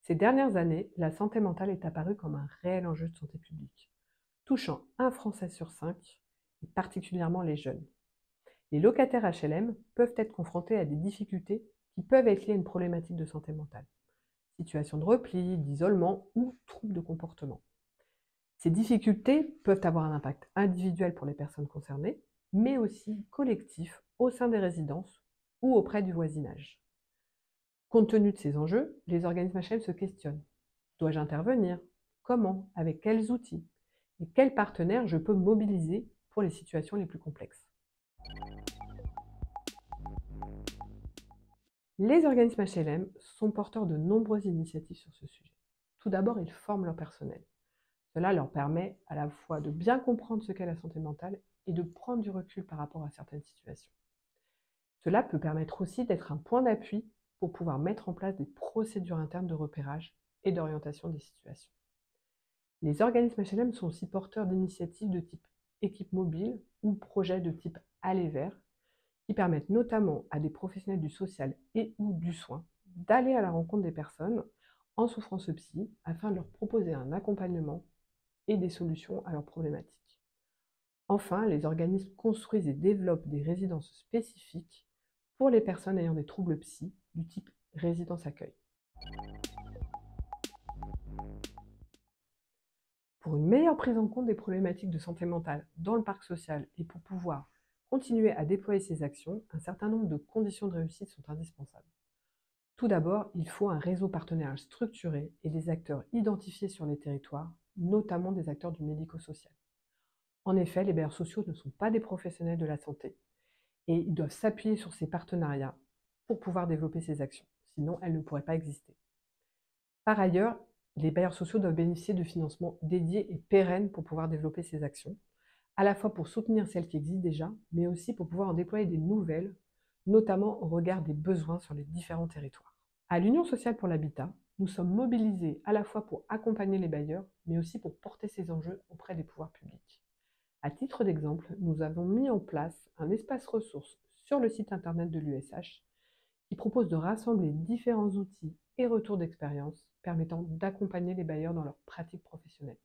Ces dernières années, la santé mentale est apparue comme un réel enjeu de santé publique, touchant un Français sur 5, et particulièrement les jeunes. Les locataires HLM peuvent être confrontés à des difficultés qui peuvent être liées à une problématique de santé mentale, situation de repli, d'isolement ou troubles de comportement. Ces difficultés peuvent avoir un impact individuel pour les personnes concernées, mais aussi collectif au sein des résidences ou auprès du voisinage. Compte tenu de ces enjeux, les organismes HLM se questionnent. Dois-je intervenir? Comment? Avec quels outils? Et quels partenaires je peux mobiliser pour les situations les plus complexes? Les organismes HLM sont porteurs de nombreuses initiatives sur ce sujet. Tout d'abord, ils forment leur personnel. Cela leur permet à la fois de bien comprendre ce qu'est la santé mentale et de prendre du recul par rapport à certaines situations. Cela peut permettre aussi d'être un point d'appui pour pouvoir mettre en place des procédures internes de repérage et d'orientation des situations. Les organismes HLM sont aussi porteurs d'initiatives de type équipe mobile ou projets de type Aller vers, qui permettent notamment à des professionnels du social et ou du soin d'aller à la rencontre des personnes en souffrance psy afin de leur proposer un accompagnement et des solutions à leurs problématiques. Enfin, les organismes construisent et développent des résidences spécifiques pour les personnes ayant des troubles psy du type résidence accueil. Pour une meilleure prise en compte des problématiques de santé mentale dans le parc social et pour pouvoir continuer à déployer ces actions, un certain nombre de conditions de réussite sont indispensables. Tout d'abord, il faut un réseau partenarial structuré et des acteurs identifiés sur les territoires, notamment des acteurs du médico-social. En effet, les bailleurs sociaux ne sont pas des professionnels de la santé et ils doivent s'appuyer sur ces partenariats pour pouvoir développer ces actions, sinon elles ne pourraient pas exister. Par ailleurs, les bailleurs sociaux doivent bénéficier de financements dédiés et pérennes pour pouvoir développer ces actions, à la fois pour soutenir celles qui existent déjà, mais aussi pour pouvoir en déployer des nouvelles, notamment au regard des besoins sur les différents territoires. À l'Union sociale pour l'habitat, nous sommes mobilisés à la fois pour accompagner les bailleurs, mais aussi pour porter ces enjeux auprès des pouvoirs publics. À titre d'exemple, nous avons mis en place un espace ressources sur le site internet de l'USH qui propose de rassembler différents outils et retours d'expérience permettant d'accompagner les bailleurs dans leurs pratiques professionnelles.